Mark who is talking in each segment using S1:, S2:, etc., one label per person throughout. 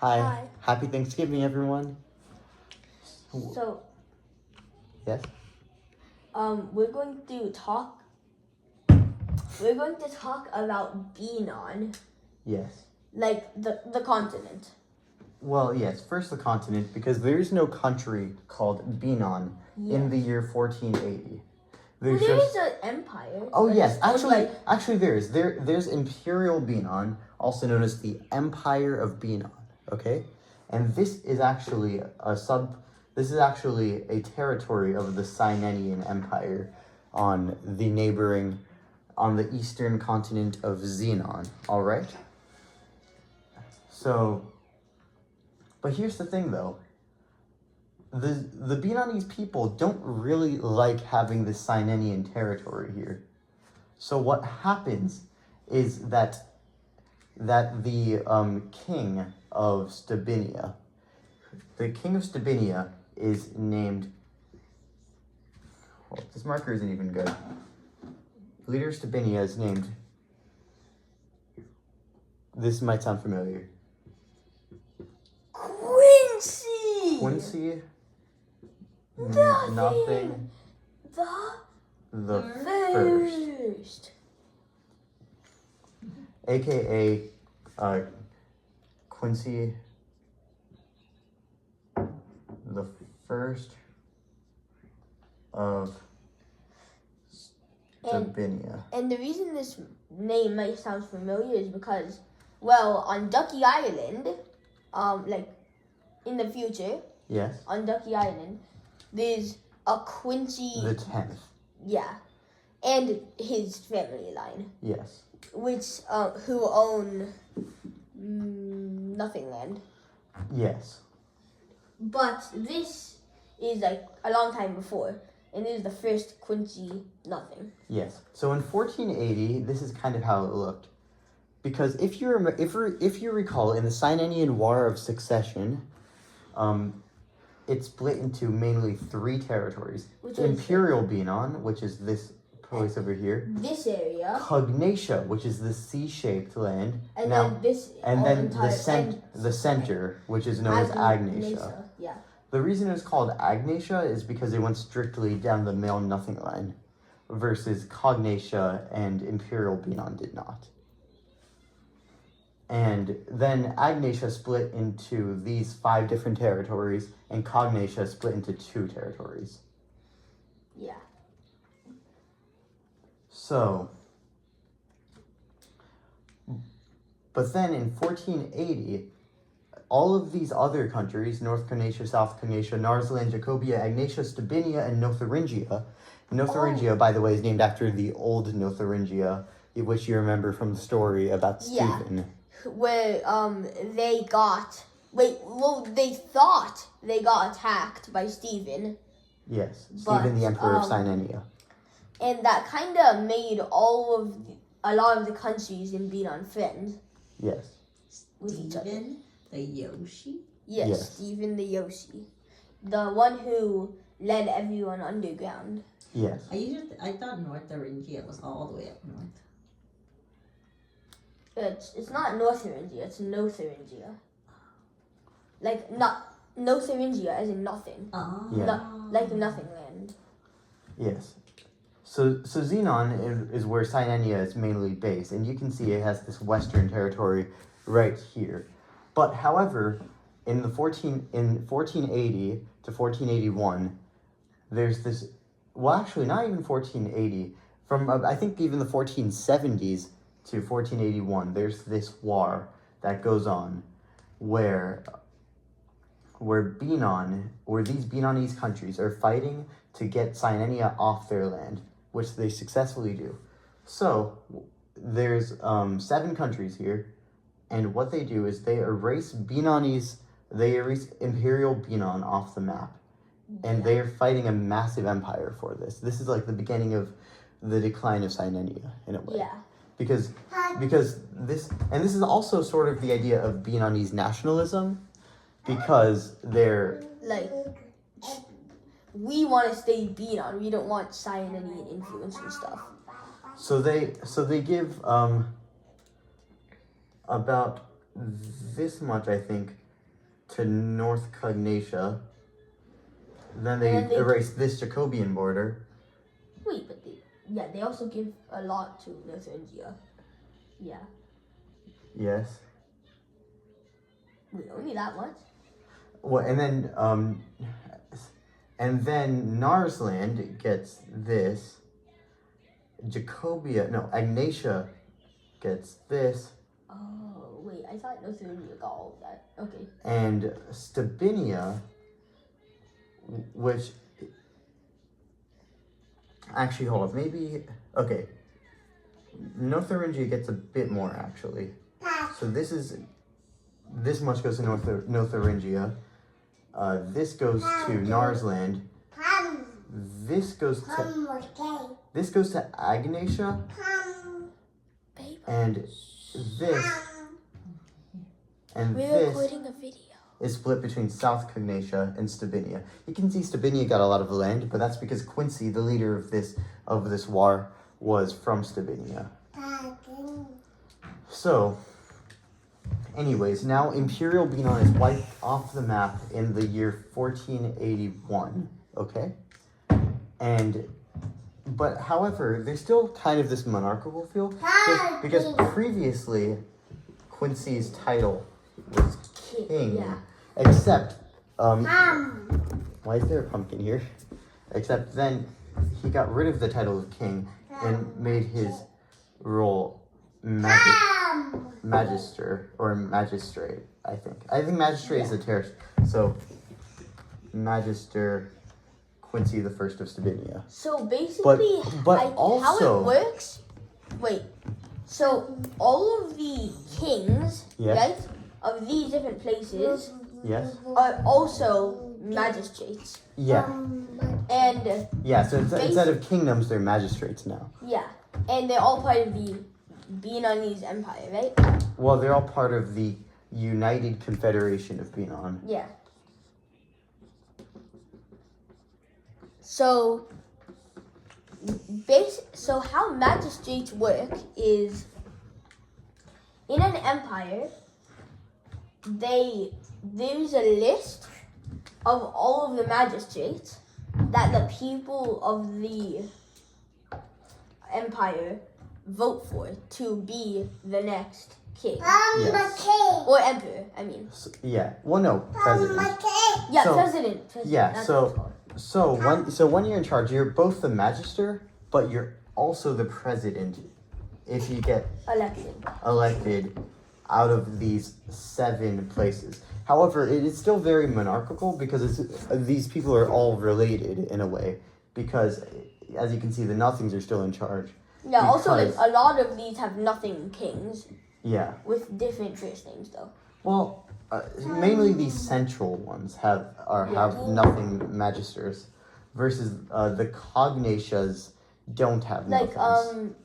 S1: Hi. Happy Thanksgiving, everyone.
S2: So,
S1: Yes?
S2: we're going to talk about Benon,
S1: Yes.
S2: like the continent.
S1: Well, yes, first the continent, because there is no country called Benon in the year 1480.
S2: There's an empire.
S1: Oh, yes, actually
S2: like...
S1: there's Imperial Benon, also known as the Empire of Benon, okay? And this is actually a territory of the Sinenian Empire on the eastern continent of Xenon, all right? So, but here's the thing though. The Benonese people don't really like having the Sinenian territory here. So what happens is that the king of Stebinia, is named. Well, this marker isn't even good. Leader of Stebinia is named. This might sound familiar. Quincy. Nothing. The first. AKA Quincy the first of Stebinia.
S2: And the reason this name might sound familiar is because, well, on Ducky Island, like in the future,
S1: yes,
S2: on Ducky Island, there's a Quincy
S1: the 10th.
S2: Yeah, and his family line.
S1: Yes.
S2: Which who own Nothing Land.
S1: Yes.
S2: But this is like a long time before, and this is the first Quincy Nothing.
S1: Yes. So in 1480, this is kind of how it looked, because if you recall, in the Sinenian War of Succession, it split into mainly 3 territories: Imperial Benon, which is this place over here.
S2: This area.
S1: Cognatia, which is the C-shaped land.
S2: And then
S1: the center, which is known as Agnatia.
S2: Yeah.
S1: The reason it's called Agnatia is because it went strictly down the male nothing line, versus Cognatia and Imperial Benon did not. And then Agnatia split into these 5 different territories, and Cognatia split into 2 territories.
S2: Yeah.
S1: So, but then in 1480, all of these other countries, North Cognatia, South Cognatia, Narsland, Jacobia, Agnatia, Stebinia, and Notharingia, by the way, is named after the old Notharingia, which you remember from the story about Stephen.
S2: Yeah. Where they thought they got attacked by Stephen.
S1: Yes, Stephen, the Emperor of Sinenia.
S2: And that kind of made a lot of the countries in Benon friends.
S1: Yes.
S2: With each other.
S3: Stephen the Yoshi?
S2: Yes, Stephen the Yoshi. The one who led everyone underground.
S1: Yes.
S3: I thought Notharingia was all the way up north.
S2: It's not Notharingia, it's Notharingia. Like, not Notharingia as in nothing.
S3: Oh.
S1: Yeah.
S2: Like Nothing Land.
S1: Yes. So Xenon is where Sinenia is mainly based, and you can see it has this western territory right here. But however, in 1480 to 1481, there's this. Well, actually, not even 1480. From I think even the 1470s to 1481, there's this war that goes on, where these Benonese countries are fighting to get Sinenia off their land, which they successfully do. So there's 7 countries here, and what they do is they erase Imperial Benon off the map, and they are fighting a massive empire for this. This is like the beginning of the decline of Sinenia in a way.
S2: Yeah.
S1: Because this is also sort of the idea of Benonese nationalism, because they're
S2: like, we want to stay Benon. We don't want Sinenian influence and stuff.
S1: So they give about this much, I think, to North Cognatia. Then they
S2: And then they-
S1: erased this Jacobian border.
S2: Wait, but they also give a lot to Northuringia. Yeah.
S1: Yes.
S2: Wait, only that much?
S1: Well, and then Narsland gets this. Agnatia gets this.
S2: Oh, wait, I thought Northuringia got all of that. Okay.
S1: And Stabinia, which actually, hold on, maybe, okay. Northuringia gets a bit more, actually. So this much goes to Northuringia. This goes to Narsland. This goes to Agnatia. And this
S2: recording a video.
S1: is split between South Cognatia and Stabinia. You can see Stabinia got a lot of land, but that's because Quincy, the leader of this war, was from Stabinia. So, anyways, now Imperial Benon is wiped off the map in the year 1481. Okay, but however, there's still kind of this monarchical feel because previously Quincy's title was king.
S2: Yeah.
S1: Except, why is there a pumpkin here? Except then he got rid of the title of king and made his role magister or magistrate, I think. I think magistrate is a terrace. So, Magister Quincy the First of Stabinia.
S2: So basically, how
S1: also,
S2: it works. Wait. So all of the kings,
S1: Yes.
S2: right, of these different places
S1: yes,
S2: are also magistrates.
S1: yeah,
S2: And
S1: yeah. So instead of kingdoms, they're magistrates now.
S2: yeah, and they're all part of the Benonese Empire, right?
S1: Well, they're all part of the United Confederation of Benon.
S2: Yeah. So, so how magistrates work is, in an empire, there's a list of all of the magistrates that the people of the empire vote for to be the next king.
S1: Yes.
S2: Or emperor, I mean.
S1: So, yeah. Well, no, president.
S2: Yeah,
S1: So-
S2: president.
S1: yeah,
S2: that's
S1: so-
S2: what it's called.
S1: So when you're in charge, you're both the magister, but you're also the president if you get elected out of these 7 places. However, it is still very monarchical because these people are all related in a way because, as you can see, the nothings are still in charge.
S2: Yeah, also like
S1: because-
S2: a lot of these have nothing kings
S1: Yeah.
S2: with different first names though.
S1: Well, mainly these central ones have nothing magisters, versus the cognatias don't have
S2: Like
S1: nothings.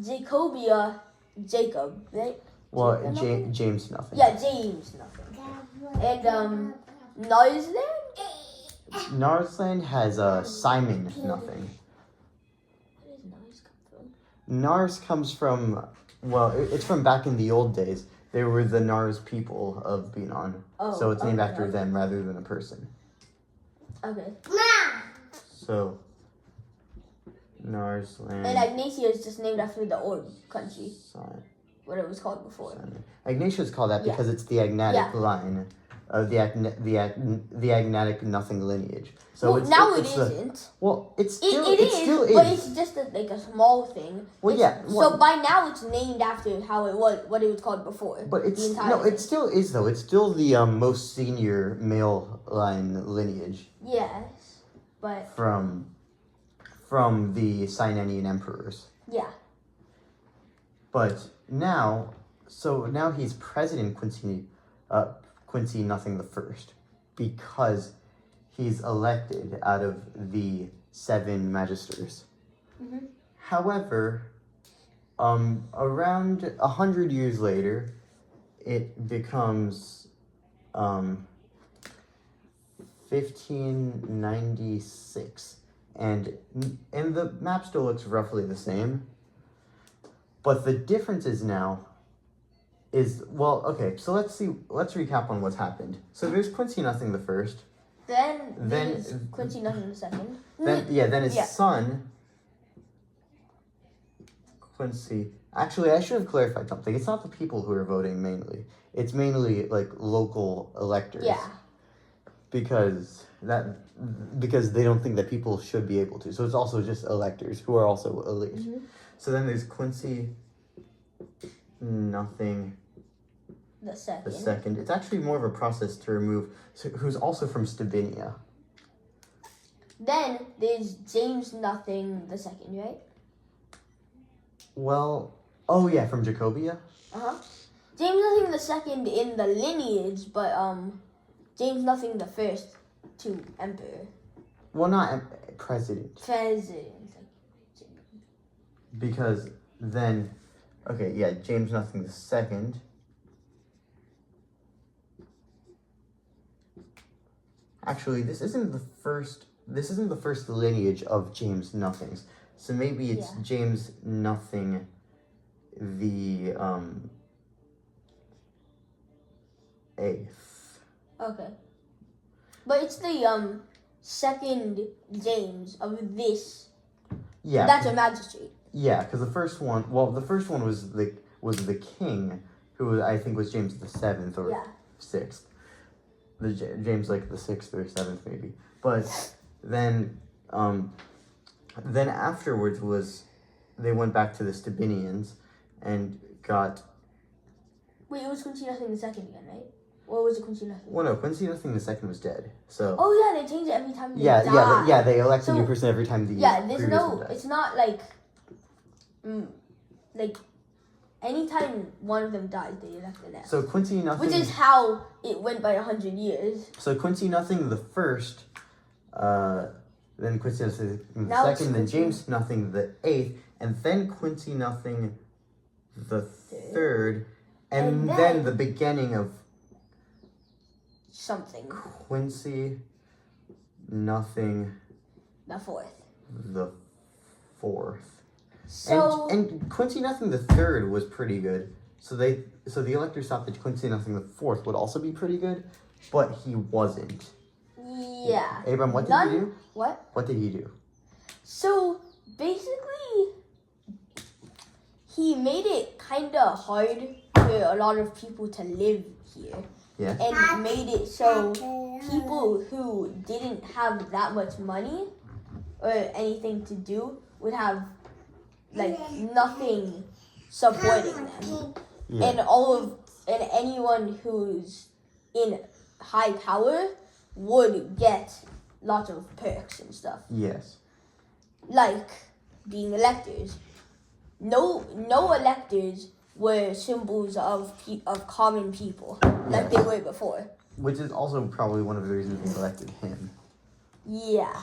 S2: Jacobia, Jacob, right?
S1: Well,
S2: Jacob nothing?
S1: James nothing.
S2: Yeah, James nothing. And Narsland?
S1: Narsland has Simon nothing.
S2: Where does Nars come from?
S1: Nars comes from, well, it's from back in the old days. They were the Nars people of Benon.
S2: Oh,
S1: So it's named
S2: okay,
S1: after
S2: okay.
S1: them rather than a person.
S2: Okay.
S1: So, Narsland.
S2: And Agnacia is just named after the old country,
S1: Simon.
S2: what it was called before.
S1: Agnatia is called that
S2: Yeah.
S1: because it's the agnatic
S2: Yeah.
S1: line of the agnatic nothing lineage. So
S2: Well,
S1: it's
S2: now
S1: it's
S2: it
S1: the-
S2: isn't.
S1: well,
S2: It
S1: still
S2: but it's just like a small thing.
S1: Well,
S2: It's-
S1: yeah,
S2: So
S1: well-
S2: by now it's named after how it was, what it was called before.
S1: But it's
S2: the entire
S1: no,
S2: thing.
S1: it still is though. It's still the most senior male line lineage
S2: Yes, but
S1: from the Sinanian emperors.
S2: yeah,
S1: But now he's President Quincy Nothing the First because he's elected out of the 7 magisters.
S2: Mhm.
S1: However, around 100 years later, it becomes 1596, and the map still looks roughly the same. But the difference is now okay. So let's recap on what's happened. So there's Quincy Nothing the first.
S2: Then
S1: Then-
S2: there's Quincy Nothing the second.
S1: Then his
S2: Yeah.
S1: son, Quincy. Actually, I should have clarified something. It's not the people who are voting mainly. It's mainly like local electors.
S2: Yeah.
S1: Because they don't think that people should be able to. So it's also just electors who are also elite.
S2: Mhm.
S1: So then there's Quincy Nothing
S2: The second.
S1: the second. It's actually more of a process to remove. So, who's also from Stebinia.
S2: Then there's James Nothing the second, right?
S1: Well, oh yeah, from Jacobia.
S2: James Nothing the second in the lineage, but James Nothing the first to emperor.
S1: Well, not president.
S2: President.
S1: Because then, okay, yeah, James Nothing the second. Actually, this isn't the first lineage of James Nothings. So maybe it's
S2: Yeah.
S1: James Nothing the 8th.
S2: Okay. But it's the second James of this.
S1: Yeah.
S2: That's a magistrate.
S1: Yeah, because the first one was the king, who I think was James the 7th or
S2: Yeah.
S1: 6th. James like the 6th or 7th maybe. But then afterwards they went back to the Stebinians and got.
S2: Wait, it was Quincy Nothing the second again, right? Or was it Quincy Nothing?
S1: Well, no, Quincy Nothing the second was dead. So.
S2: Oh yeah, they change it every time they
S1: Yeah,
S2: die.
S1: they elect a
S2: So-
S1: new person every time the
S2: Yeah, there's
S1: previous one
S2: no.
S1: dies.
S2: It's not like, like, anytime one of them dies, they elect the next.
S1: So Quincy Nothing.
S2: Which is how it went by 100 years.
S1: So Quincy Nothing the first, then Quincy Nothing the
S2: Now it's
S1: second, then
S2: Quincy-
S1: James Nothing the 8th, and then Quincy Nothing the 3rd, and
S2: And
S1: then
S2: then-
S1: the beginning of
S2: Something.
S1: Quincy Nothing
S2: The fourth.
S1: the 4th.
S2: So
S1: And Quincy Nothing the 3rd was pretty good. So the electors thought that Quincy Nothing the 4th would also be pretty good, but he wasn't.
S2: yeah.
S1: Abram, what did he do?
S2: What?
S1: What did he do?
S2: So basically, he made it kind of hard for a lot of people to live here.
S1: Yeah.
S2: And made it so people who didn't have that much money or anything to do would have like nothing supporting them.
S1: Yeah.
S2: And anyone who's in high power would get lots of perks and stuff.
S1: Yes.
S2: Like being electors. No electors were symbols of common people like they were before.
S1: Which is also probably one of the reasons they elected him.
S2: Yeah.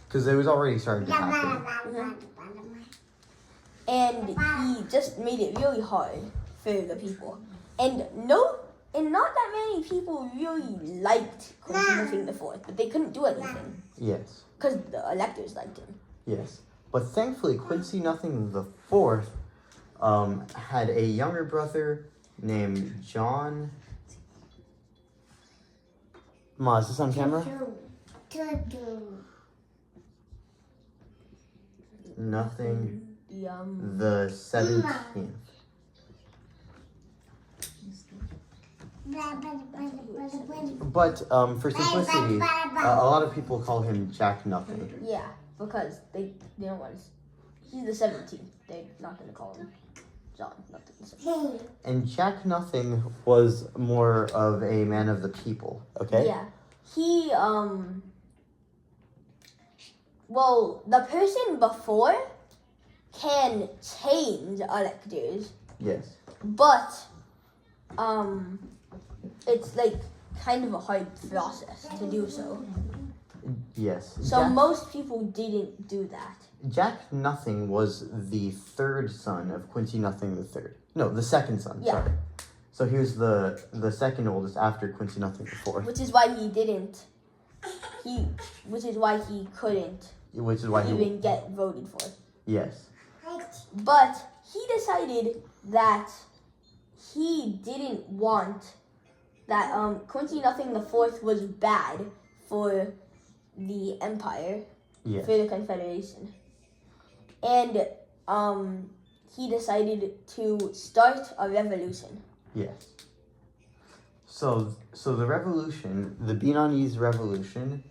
S1: Because it was already starting to happen.
S2: And he just made it really hard for the people. And not that many people really liked Quincy Nothing the Fourth, but they couldn't do anything
S1: Yes.
S2: because the electors liked him.
S1: Yes. But thankfully, Quincy Nothing the 4th had a younger brother named John. Ma, is this on camera? Nothing the 17th. But for simplicity, a lot of people call him Jack Nothing.
S2: Yeah, because they don't want to. He's the 17th. They're not going to call him John Nothing the 17th.
S1: And Jack Nothing was more of a man of the people, okay?
S2: Yeah. He, well, the person before can change electors,
S1: Yes.
S2: but, it's like kind of a hard process to do so.
S1: Yes.
S2: So most people didn't do that.
S1: Jack Nothing was the 3rd son of Quincy Nothing the 3rd. No, the 2nd son,
S2: Yeah.
S1: sorry. So he was the 2nd oldest after Quincy Nothing the 4th.
S2: Which is why he didn't. Which is why he couldn't
S1: Which is why he...
S2: even get voted for.
S1: Yes.
S2: But he decided that he didn't want that Quincy Nothing the Fourth was bad for the empire,
S1: Yes.
S2: for the Confederation, and he decided to start a revolution.
S1: Yes. So the revolution, the Benonese Revolution,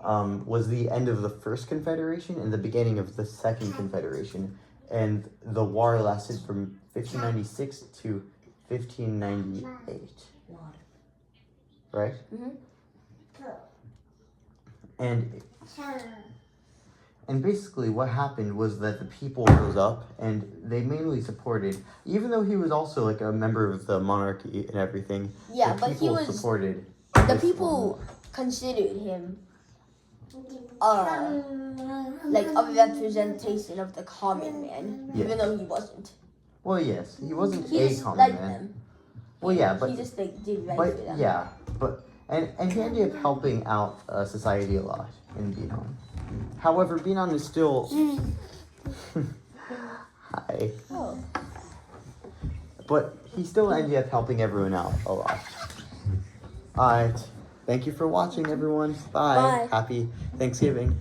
S1: was the end of the First Confederation and the beginning of the Second Confederation, and the war lasted from 1596 to 1598. Right?
S2: Mhm.
S1: And basically what happened was that the people rose up and they mainly supported, even though he was also like a member of the monarchy and everything,
S2: Yeah,
S1: the
S2: but he
S1: people
S2: was
S1: supported
S2: the
S1: this
S2: people considered him like a representation of the common man,
S1: Yes.
S2: even though he wasn't.
S1: Well, yes, he wasn't
S2: He
S1: a
S2: just
S1: common
S2: liked
S1: man.
S2: them.
S1: Well, yeah, but
S2: he just like did right
S1: but
S2: for them.
S1: yeah, but and he ended up helping out society a lot in Benon. However, Benon is still hi,
S2: Oh.
S1: but he still ended up helping everyone out a lot. Alright, thank you for watching, everyone. Bye.
S2: Bye.
S1: Happy Thanksgiving.